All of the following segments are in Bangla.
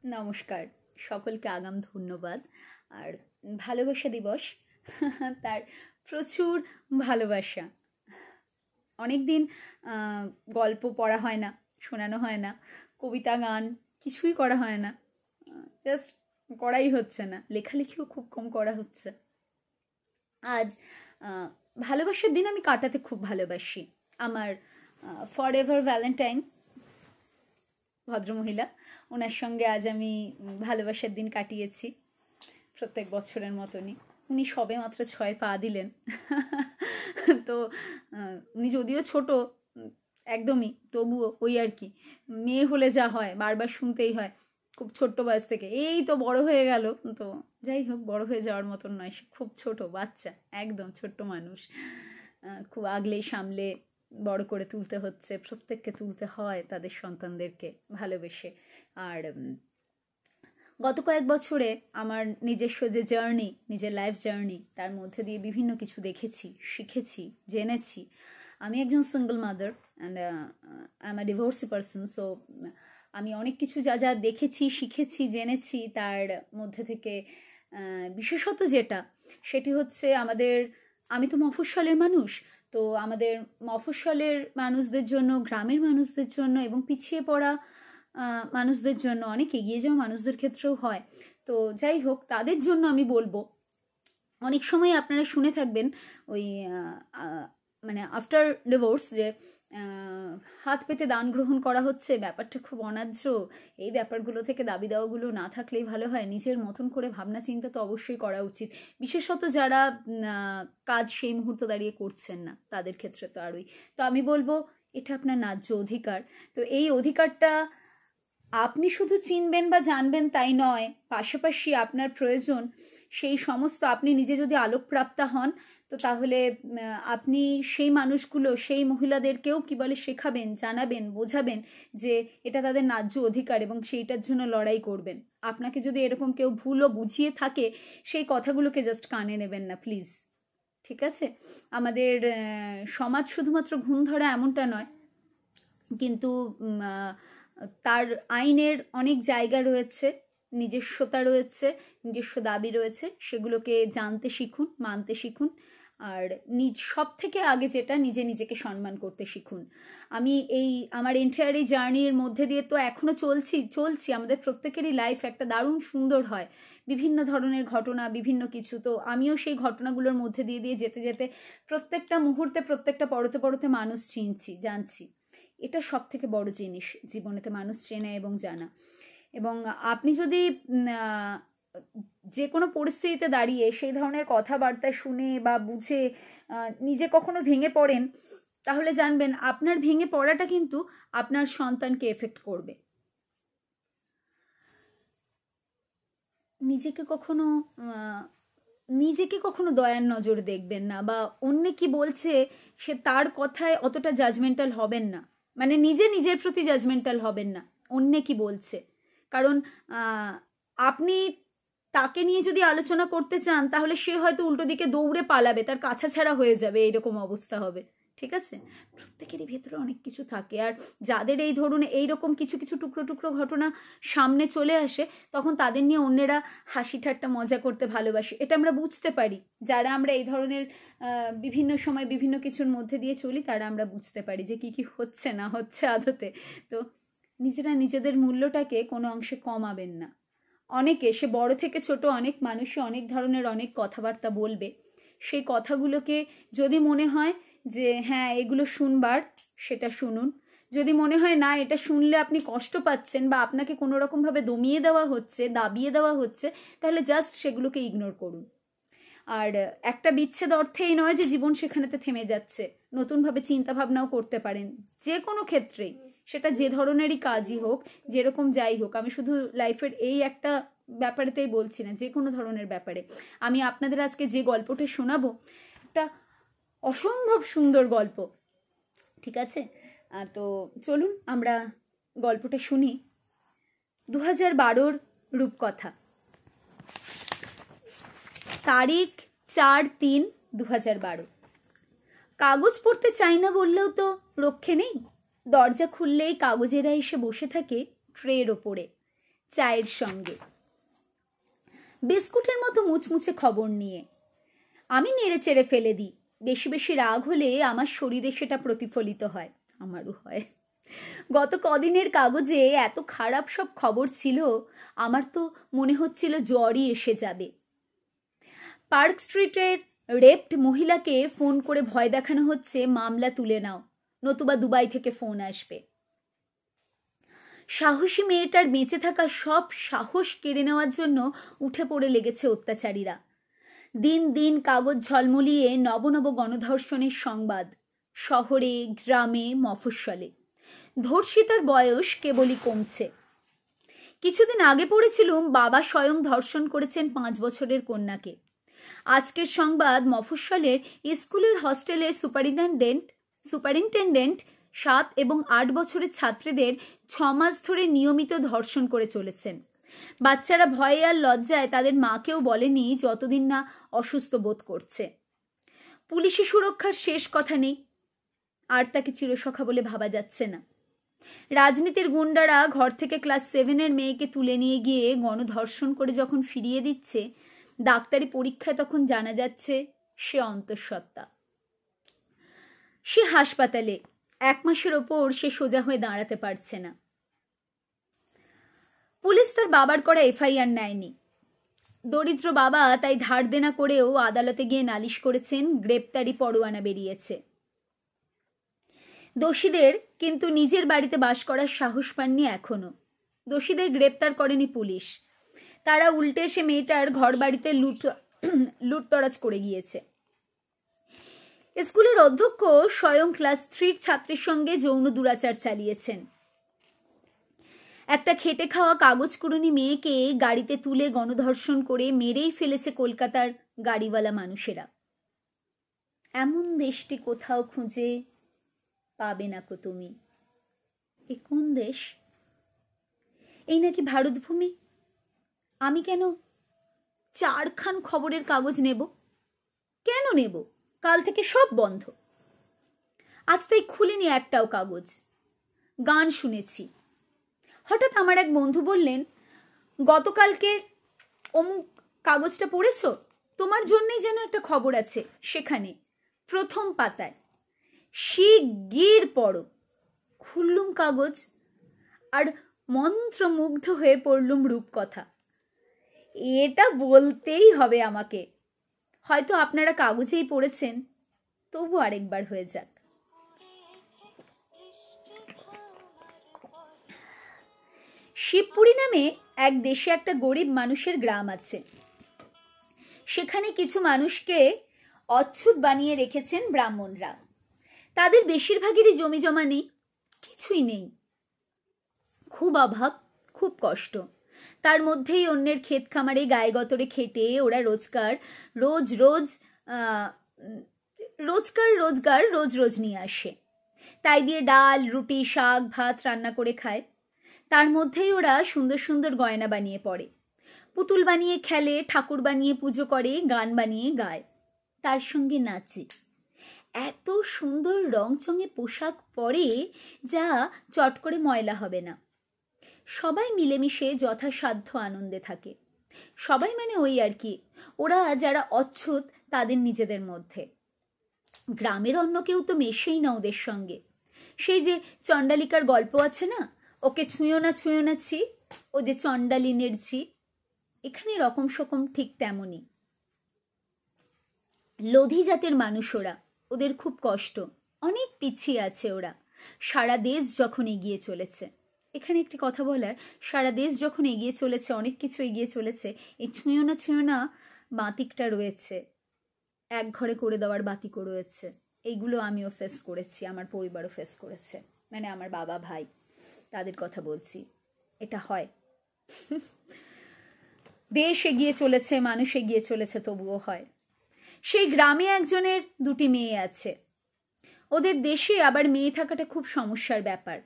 নমস্কার, সকলকে আগাম ধন্যবাদ। আর ভালোবাসা দিবস তার প্রচুর ভালোবাসা। অনেক দিন গল্প পড়া হয় না, শোনানো হয় না, কবিতা গান কিছুই করা হয় না, জাস্ট করাই হচ্ছে না, লেখালেখিও খুব কম করা হচ্ছে। আজ ভালোবাসার দিন আমি কাটাতে খুব ভালোবাসি। আমার ফর এভার ভ্যালেন্টাইন ভদ্রমহিলা, ওনার সঙ্গে আজ আমি ভালোবাসার দিন কাটিয়েছি প্রত্যেক বছরের মতনই। উনি সবে মাত্র 6 পা দিলেন। তো উনি যদিও ছোট একদমই, তবুও ওই আর কি, মেয়ে হলে যা হয় বারবার শুনতেই হয় খুব ছোট্ট বয়স থেকে, এই তো বড় হয়ে গেল। তো যাই হোক, বড় হয়ে যাওয়ার মতন নয়, সে খুব ছোট বাচ্চা, একদম ছোট্ট মানুষ। খুব আগলেই সামলে বড় করে তুলতে হচ্ছে, প্রত্যেককে তুলতে হয় তাদের সন্তানদেরকে ভালোবেসে। আর গত কয়েক বছরে আমার নিজস্ব যে জার্নি, নিজের লাইফ জার্নি, তার মধ্যে দিয়ে বিভিন্ন কিছু দেখেছি, শিখেছি, জেনেছি। আমি একজন single mother and I am a divorcee person. So আমি অনেক কিছু যা যা দেখেছি, শিখেছি, জেনেছি, তার মধ্যে থেকে বিশেষত যেটা, সেটি হচ্ছে আমি তো মফস্বলের মানুষ, তো আমাদের মফস্বলের মানুষদের জন্য, গ্রামের মানুষদের জন্য এবং পিছিয়ে পড়া মানুষদের জন্য, অনেক এগিয়ে যাওয়া মানুষদের ক্ষেত্রেও হয়। তো যাই হোক, তাদের জন্য আমি বলবো, অনেক সময় আপনারা শুনে থাকবেন ওই মানে আফটার ডিভোর্স যে হাত পেতে দান গ্রহণ করা হচ্ছে, ব্যাপারটা খুব অন্যায্য। এই ব্যাপারগুলো থেকে দাবি দাওয়াগুলো না থাকলেই ভালো হয়। নিজের মতন করে ভাবনা চিন্তা তো অবশ্যই করা উচিত, বিশেষত যারা কাজ সেই মুহূর্ত দাঁড়িয়ে করছেন না, তাদের ক্ষেত্রে তো আরই। তো আমি বলবো, এটা আপনার ন্যায্য অধিকার। তো এই অধিকারটা আপনি শুধু চিনবেন বা জানবেন তাই নয়, পাশাপাশি আপনার প্রয়োজন সেই সমস্ত, আপনি নিজে যদি আলোকপ্রাপ্তা হন, তো তাহলে আপনি সেই মানুষগুলো, সেই মহিলাদেরকেও কি বলে শেখাবেন, জানাবেন, বোঝাবেন যে এটা তাদের ন্যায্য অধিকার এবং সেইটার জন্য লড়াই করবেন। আপনাকে যদি এরকম কেউ ভুলও বুঝিয়ে থাকে, সেই কথাগুলোকে জাস্ট কানে নেবেন না প্লিজ, ঠিক আছে? আমাদের সমাজ শুধুমাত্র ঘুম ধরা এমনটা নয়, কিন্তু তার আইনের অনেক জায়গা রয়েছে, নিজস্বতা রয়েছে, নিজস্ব দাবি রয়েছে, সেগুলোকে জানতে শিখুন, মানতে শিখুন। আর সব থেকে আগে যেটা, নিজেকে সম্মান করতে শিখুন। আমি আমার এন্টায়ার এই জার্নির মধ্যে দিয়ে তো এখনো চলছি। আমাদের প্রত্যেকেরই লাইফ একটা দারুণ সুন্দর হয়, বিভিন্ন ধরনের ঘটনা, বিভিন্ন কিছু। তো আমিও সেই ঘটনাগুলোর মধ্যে দিয়ে যেতে যেতে প্রত্যেকটা মুহূর্তে, প্রত্যেকটা পরতে মানুষ চিনছি, জানছি। এটা সব থেকে বড় জিনিস জীবনেতে, মানুষ চেনা এবং জানা। এবং আপনি যদি যে কোনো পরিস্থিতিতে দাঁড়িয়ে সেই ধরনের কথাবার্তা শুনে বা বুঝে নিজে কখনো ভেঙে পড়েন, তাহলে জানবেন আপনার ভেঙে পড়াটা কিন্তু আপনার সন্তানকে এফেক্ট করবে। নিজেকে কখনো দয়ার নজর দেখবেন না, বা অন্য কি বলছে সে তার কথায় অতটা জাজমেন্টাল হবেন না। মানে নিজের প্রতি জাজমেন্টাল হবেন না, অন্য কি বলছে। কারণ আপনি তাকে নিয়ে যদি আলোচনা করতে চান, তাহলে সে হয়তো উল্টো দিকে দৌড়ে পালাবে, তার কাছা ছাড়া হয়ে যাবে, এইরকম অবস্থা হবে, ঠিক আছে? প্রত্যেকেরই ভেতরে অনেক কিছু থাকে, আর যাদের এই ধরুন এইরকম কিছু টুকরো ঘটনা সামনে চলে আসে, তখন তাদের নিয়ে অন্যেরা হাসি ঠাট্টা মজা করতে ভালোবাসে। এটা আমরা বুঝতে পারি, যারা আমরা এই ধরনের বিভিন্ন সময় বিভিন্ন কিছুর মধ্যে দিয়ে চলি, তারা আমরা বুঝতে পারি যে কি হচ্ছে না হচ্ছে আদতে। তো নিজেদের মূল্যটাকে কোনো অংশে কমাবেন না। অনেকে, সে বড় থেকে ছোট, অনেক মানুষই অনেক ধরনের অনেক কথাবার্তা বলবে। সেই কথাগুলোকে যদি মনে হয় যে হ্যাঁ এগুলো শুনবার, সেটা শুনুন। যদি মনে হয় না এটা শুনলে আপনি কষ্ট পাচ্ছেন বা আপনাকে কোনো রকমভাবে দমিয়ে দেওয়া হচ্ছে, দাবিয়ে দেওয়া হচ্ছে, তাহলে জাস্ট সেগুলোকে ইগনোর করুন। আর একটা বিচ্ছেদ অর্থেই নয় যে জীবন সেখানেতে থেমে যাচ্ছে, নতুনভাবে চিন্তা ভাবনাও করতে পারেন যে কোনো ক্ষেত্রেই, সেটা যে ধরনেরই কাজই হোক, যেরকম যাই হোক। আমি শুধু লাইফের এই একটা ব্যাপারেতেই বলছি না, যে কোনো ধরনের ব্যাপারে। আমি আপনাদের আজকে যে গল্পটা শোনাবো, একটা অসম্ভব সুন্দর গল্প, ঠিক আছে? তো চলুন আমরা গল্পটা শুনি। 2012-র রূপকথা, তারিখ 4/3/2012। কাগজ পড়তে চাই না বললেও তো রক্ষে নেই। দরজা খুললেই কাগজেরা এসে বসে থাকে ট্রের ওপরে। চায়ের সঙ্গে, বিস্কুটের মতো মুচমুচে খবর নিয়ে। আমি নেড়ে চেড়ে ফেলে দিই। বেশি বেশি রাগ হলে আমার শরীরে সেটা প্রতিফলিত হয়, আমারও হয়। গত কদিনের কাগজে এত খারাপ সব খবর ছিল, আমার তো মনে হচ্ছিল জ্বরই এসে যাবে। পার্ক স্ট্রিটের রেপড মহিলাকে ফোন করে ভয় দেখানো হচ্ছে মামলা তুলে নাও, নতুবা দুবাই থেকে ফোন আসবে। সাহসী মেয়েটার বেঁচে থাকা সব সাহস কেড়ে নেওয়ার জন্য উঠে পড়ে লেগেছে অত্যাচারীরা। দিন দিন কাগজ ঝলমলিয়ে নব নব গণধর্ষণের সংবাদ, শহরে, গ্রামে, মফস্বলে। ধর্ষিতার বয়স কেবলই কমছে। কিছুদিন আগে পড়েছিলুম বাবা স্বয়ং ধর্ষণ করেছেন 5 বছরের কন্যাকে। আজকের সংবাদ মফস্বলের স্কুলের হস্টেলের সুপারিনটেন্ডেন্ট 7 এবং 8 বছরের ছাত্রীদের 6 মাস ধরে নিয়মিত ধর্ষণ করে চলেছেন। বাচ্চারা ভয়ে আর লজ্জায় তাদের মাকেও বলেনি যতদিন না অসুস্থ বোধ করছে। পুলিশি সুরক্ষার শেষ কথা নেই, আর তাকে চিরসখা বলে ভাবা যাচ্ছে না। রাজনীতির গুন্ডারা ঘর থেকে ক্লাস 7-এর মেয়েকে তুলে নিয়ে গিয়ে গণধর্ষণ করে যখন ফিরিয়ে দিচ্ছে, ডাক্তারি পরীক্ষায় তখন জানা যাচ্ছে সে অন্তঃসত্ত্বা। সে হাসপাতালে, 1 মাসের ওপর সে সোজা হয়ে দাঁড়াতে পারছে না। পুলিশ তার বাবার করা এফআইআর নেয়নি। দরিদ্র বাবা তাই ধার দেনা করেও আদালতে গিয়ে নালিশ করেছেন, গ্রেপ্তারি পরোয়ানা বেরিয়েছে। দোষীদের কিন্তু নিজের বাড়িতে বাস করার সাহস পাননি এখনো। দোষীদের গ্রেপ্তার করেনি পুলিশ, তারা উল্টে এসে মেয়েটার ঘর বাড়িতে লুটতরাজ করে গিয়েছে। স্কুলের অধ্যক্ষ স্বয়ং ক্লাস 3 ছাত্রীর সঙ্গে যৌন দুরাচার চালিয়েছেন। একটা খেটে খাওয়া কাগজ কুড়ুনি মেয়েকে গাড়িতে তুলে গণধর্ষণ করে মেরেই ফেলেছে কলকাতার গাড়িওয়ালা মানুষেরা। এমন দেশটি কোথাও খুঁজে পাবে না কো তুমি। এ কোন দেশ? এই নাকি ভারতভূমি? আমি কেন 4খান খবরের কাগজ নেব? কেন নেব? কাল থেকে সব বন্ধ। আজ তাই খুলিনি একটাও কাগজ। গান শুনেছি। হঠাৎ আমার এক বন্ধু বললেন, গতকালকে অমুক কাগজটা পড়েছ? তোমার জন্যই যেন একটা খবর আছে সেখানে, প্রথম পাতায়। শিগগির পড়ো। খুললুম কাগজ আর মন্ত্রমুগ্ধ হয়ে পড়লুম রূপকথা। এটা বলতেই হবে আমাকে। হয়তো আপনারা কাগজেই পড়েছেন, তবু আরেকবার হয়ে যাক। শিবপুরী নামে এক দেশে একটা গরিব মানুষের গ্রাম আছে। সেখানে কিছু মানুষকে অচ্ছুত বানিয়ে রেখেছেন ব্রাহ্মণরা। তাদের বেশিরভাগেরই জমি জমা নেই, কিছুই নেই। খুব অভাব, খুব কষ্ট। তার মধ্যেই অন্যের ক্ষেত খামারে গায়ে গতরে খেটে ওরা রোজ নিয়ে আসে। তাই দিয়ে ডাল, রুটি, শাক, ভাত রান্না করে খায়। তার মধ্যেই ওরা সুন্দর সুন্দর গয়না বানিয়ে পড়ে, পুতুল বানিয়ে খেলে, ঠাকুর বানিয়ে পুজো করে, গান বানিয়ে গায়, তার সঙ্গে নাচে। এত সুন্দর রংচঙে পোশাক পরে যা চট করে ময়লা হবে না। সবাই মিলেমিশে যথাসাধ্য আনন্দে থাকে। সবাই মানে ওই আর কি, ওরা যারা অচ্ছুত তাদের নিজেদের মধ্যে। গ্রামের অন্য কেউ তো মেশেই না ওদের সঙ্গে। সেই যে চণ্ডালিকার গল্প আছে না, ওকে ছুঁয়ো না ছি, ও যে চণ্ডালিনের ঝি। এখানে রকম সকম ঠিক তেমনই। লোধি জাতের মানুষ ওরা, ওদের খুব কষ্ট, অনেক পিছিয়ে আছে ওরা। সারা দেশ যখন এগিয়ে চলেছে, এখানে একটি কথা বলার, সারা দেশ যখন এগিয়ে চলেছে, অনেক কিছু এগিয়ে চলেছে, এই ছুঁয়ো না বাতিকটা রয়েছে, এক ঘরে করে দেওয়ার বাতিকও রয়েছে। এইগুলো আমিও ফেস করেছি, আমার পরিবারও ফেস করেছে, মানে আমার বাবা ভাই, তাদের কথা বলছি। এটা হয়। দেশ এগিয়ে চলেছে, মানুষ এগিয়ে চলেছে, তবুও হয়। সেই গ্রামে একজনের 2টি মেয়ে আছে। ওদের দেশে আবার মেয়ে থাকাটা খুব সমস্যার ব্যাপার।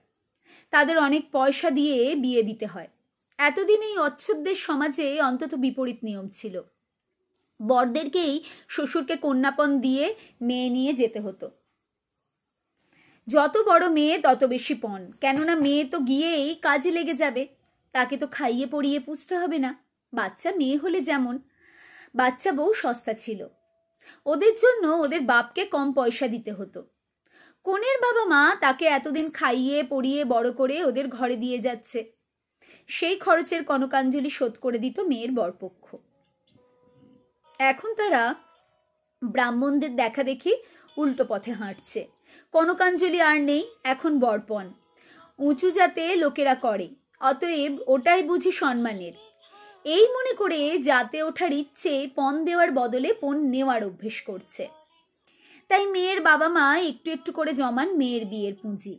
তাদের অনেক পয়সা দিয়ে বিয়ে দিতে হয়। এতদিন এই অচ্ছুতদের সমাজে অন্তত বিপরীত নিয়ম ছিল। বরদেরকেই শ্বশুরকে কন্যাপণ দিয়ে মেয়ে নিয়ে যেতে হতো। যত বড় মেয়ে তত বেশি পণ, কেননা মেয়ে তো গিয়েই কাজে লেগে যাবে, তাকে তো খাইয়ে পরিয়ে পুষতে হবে না। বাচ্চা মেয়ে হলে যেমন, বাচ্চা বউ সস্তা ছিল, ওদের জন্য ওদের বাপকে কম পয়সা দিতে হতো। কনের বাবা মা তাকে এতদিন খাইয়ে পরিয়ে বড় করে ওদের ঘরে দিয়ে যাচ্ছে, সেই খরচের কনকাঞ্জলি শোধ করে দিত মেয়ের বরপক্ষ। এখন তারা ব্রাহ্মণদের দেখা দেখি উল্টো পথে হাঁটছে। কনকাঞ্জলি আর নেই, এখন বরপণ। উঁচু জাতে লোকেরা করে, অতএব ওটাই বুঝি সম্মানের। এই মনে করে জাতে ওঠার ইচ্ছে পণ দেওয়ার বদলে পণ নেওয়ার অভ্যেস করছে। তাই মেয়ের বাবা মা একটু একটু করে জমান মেয়ের বিয়ের পুঁজি।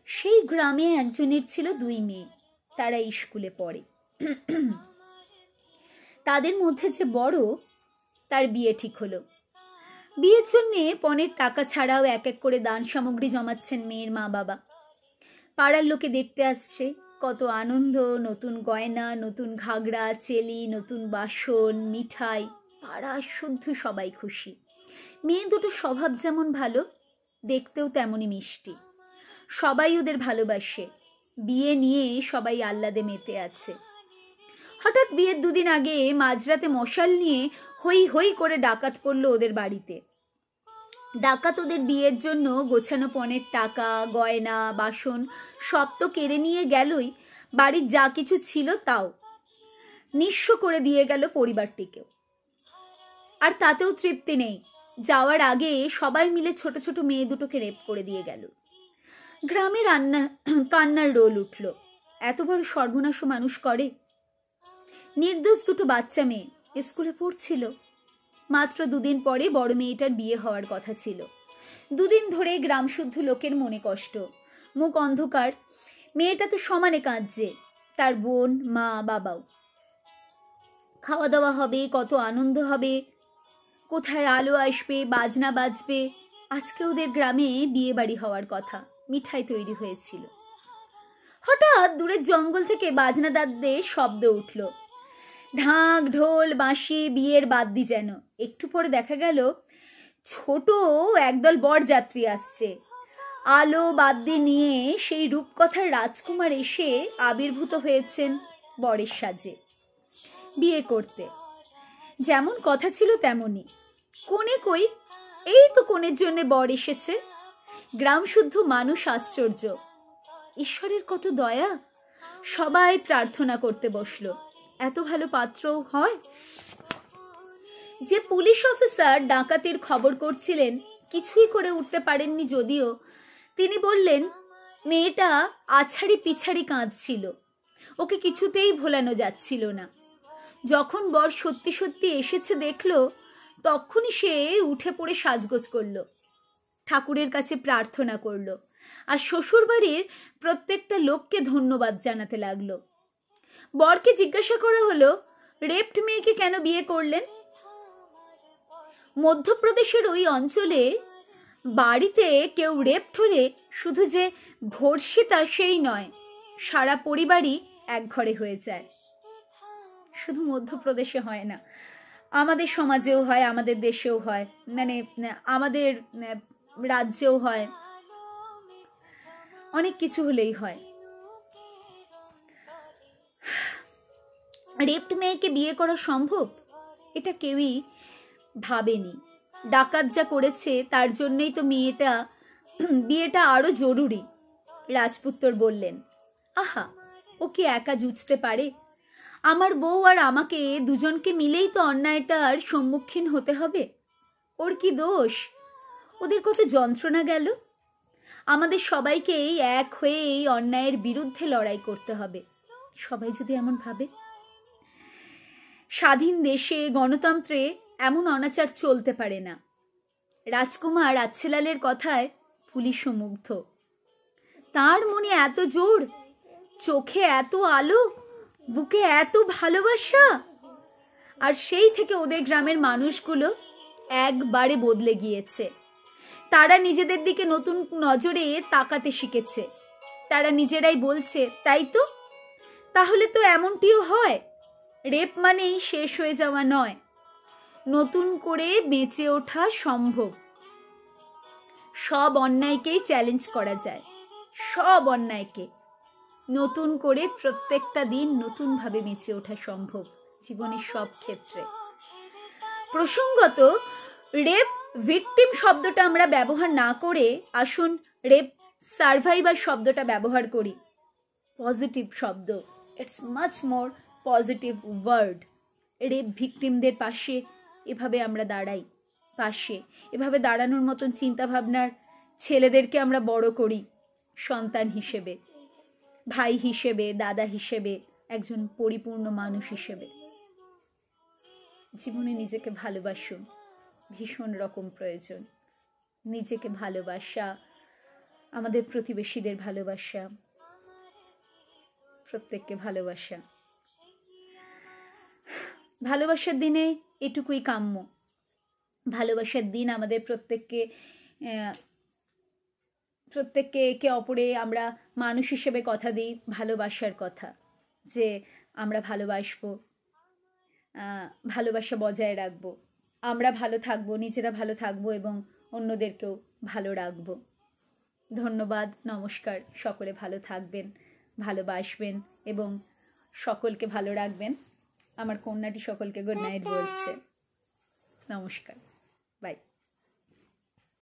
সেই গ্রামে একজনের ছিল 2 মেয়ে, তারা স্কুলে পড়ে। তাদের মধ্যে যে বড়, তার বিয়ে ঠিক হলো। বিয়ের জন্য পণের টাকা ছাড়াও এক এক করে দান সামগ্রী জমাচ্ছেন মেয়ের মা বাবা। পাড়ার লোকে দেখতে আসছে, কত আনন্দ, নতুন গয়না, নতুন ঘাগরা, চেলি, নতুন বাসন, মিঠাই, পাড়া শুদ্ধ সবাই খুশি। মেয়ে দুটো স্বভাব যেমন ভালো, দেখতেও তেমনই মিষ্টি। সবাই ওদের ভালোবাসে। বিয়ে নিয়ে সবাই আহ্লাদে মেতে আছে। হঠাৎ বিয়ের 2 দিন আগে মাঝরাতে মশাল নিয়ে হই হই করে ডাকাত পড়লো ওদের বাড়িতে। ডাকাত ওদের বিয়ের জন্য গোছানো পণের টাকা, গয়না, বাসন সব তো কেড়ে নিয়ে গেলই, বাড়ির যা কিছু ছিল তাও নিঃস্ব করে দিয়ে গেল পরিবারটিকেও। আর তাতেও তৃপ্তি নেই, যাওয়ার আগে সবাই মিলে ছোট ছোট মেয়ে দুটোকে রেপ করে দিয়ে গেল। গ্রামে কান্নার রোল উঠল। এত বড় সর্বনাশ মানুষ করে? নির্দোষ 2 বাচ্চা মেয়ে স্কুলে পড়ছিল। মাত্র 2 দিন পরে বড় মেয়েটার বিয়ে হওয়ার কথা ছিল। 2 দিন ধরে গ্রাম শুদ্ধ লোকের মনে কষ্ট, মুখ অন্ধকার। মেয়েটা তো সমানে কাঁদছে, তার বোন, মা, বাবাও। খাওয়া দাওয়া হবে, কত আনন্দ হবে, কোথায় আলো আসবে, বাজনা বাজবে। আজকে ওদের গ্রামে বিয়ে বাড়ি হওয়ার কথা, মিঠাই তৈরি হয়েছিল। হঠাৎ দূরের জঙ্গল থেকে বাজনাদারদের শব্দ উঠল, ঢাক, ঢোল, বাঁশি, বিয়ের বাদ্যি যেন। একটু পরে দেখা গেল ছোট একদল বরযাত্রী আসছে। আলো বাদ্যি নিয়ে সেই রূপকথার রাজকুমার এসে আবির্ভূত হয়েছেন বরের সাজে বিয়ে করতে। যেমন কথা ছিল তেমনই। কোনে কই? এই তো কোণের জন্য বর এসেছে। গ্রাম শুদ্ধ মানুষ আশ্চর্য, ঈশ্বরের কত দয়া। সবাই প্রার্থনা করতে বসলো, এত ভালো পাত্রও হয়। যে পুলিশ অফিসার ডাকাতির খবর করছিলেন, কিছুই করে উঠতে পারেননি যদিও, তিনি বললেন মেয়েটা আছাড়ি পিছাড়ি কাঁদছিল, ওকে কিছুতেই ভোলানো যাচ্ছিল না। যখন বর সত্যি সত্যি এসেছে দেখলো, তখনই সে উঠে পড়ে সাজগোজ করলো, ঠাকুরের কাছে প্রার্থনা করলো, আর শ্বশুর বাড়ির প্রত্যেকটা লোককে ধন্যবাদ জানাতে লাগলো। বরকে জিজ্ঞাসা করা হলো, রেপড মেয়েকে কেন বিয়ে করলেন? মধ্যপ্রদেশের ওই অঞ্চলে বাড়িতে কেউ রেপড হলে শুধু যে ধর্ষিতা সেই নয়, সারা পরিবারই এক ঘরে হয়ে যায়। শুধু মধ্যপ্রদেশে হয় না, আমাদের সমাজেও হয়, আমাদের দেশেও হয়, মানে আমাদের রাজ্যেও হয়, অনেক কিছু হলেই হয়। রেপড মেয়েকে বিয়ে করা সম্ভব? এটা কেউই ভাবেনি। ডাকাত যা করেছে তার জন্যই তো বিয়েটা আরো জরুরি। রাজপুত্তর বললেন, আহা, ও কি একা জুঝতে পারে? আমার বউ আর আমাকে দুজনকে মিলেই তো অন্যায়টার সম্মুখীন হতে হবে। ওর কি দোষ? ওদের কত যন্ত্রণা গেল। আমাদের সবাইকেই এক হয়ে এই অন্যায়ের বিরুদ্ধে লড়াই করতে হবে। সবাই যদি এমন ভাবে। স্বাধীন দেশে, গণতন্ত্রে এমন অনাচার চলতে পারে না। রাজকুমার আচ্ছেলালের কথায় পুলিশও মুগ্ধ। তার মনে এত জোর, চোখে এত আলো, বুকে এত ভালোবাসা। আর সেই থেকে ওদের গ্রামের মানুষগুলো একবারে বদলে গিয়েছে। তারা নিজেদের দিকে নতুন নজরে তাকাতে শিখেছে। তারা নিজেরাই বলছে, তাই তো, তাহলে তো এমনটিও হয়। রেপ মানেই শেষ হয়ে যাওয়া নয়, নতুন করে বেঁচে ওঠা সম্ভব। সব অন্যায়কেই চ্যালেঞ্জ করা যায়, সব অন্যায়কে। নতুন করে প্রত্যেকটা দিন নতুনভাবে বেঁচে ওঠা সম্ভব জীবনের সব ক্ষেত্রে। প্রসঙ্গত রেপ ভিকটিম শব্দটা আমরা ব্যবহার না করে আসুন রেপ সার্ভাইভার শব্দটা ব্যবহার করি। পজিটিভ শব্দ, it's much more positive word. Rape ভিকটিমদের পাশে এভাবে আমরা দাঁড়াই, পাশে এভাবে দাঁড়ানোর মতন চিন্তাভাবনার ছেলেদেরকে আমরা বড় করি সন্তান হিসেবে, ভাই হিসেবে, দাদা হিসেবে, একজন পরিপূর্ণ মানুষ হিসেবে। জীবনে নিজেকে ভালোবাসুন, ভীষণ রকম প্রয়োজন। নিজেকে ভালোবাসা, আমাদের প্রতিবেশীদের ভালোবাসা, প্রত্যেককে ভালোবাসা। ভালোবাসার দিনে এটুকুই কাম্য। ভালোবাসার দিন আমাদের প্রত্যেককে একে অপরে আমরা মানুষ হিসেবে কথা দিই, ভালোবাসার কথা, যে আমরা ভালোবাসবো, ভালোবাসা বজায় রাখবো, আমরা ভালো থাকবো, নিজেরা ভালো থাকবো এবং অন্যদেরকেও ভালো রাখবো। ধন্যবাদ, নমস্কার। সকলে ভালো থাকবেন, ভালোবাসবেন এবং সকলকে ভালো রাখবেন। আমার কন্যাটি সকলকে গুড নাইট বলছে। নমস্কার।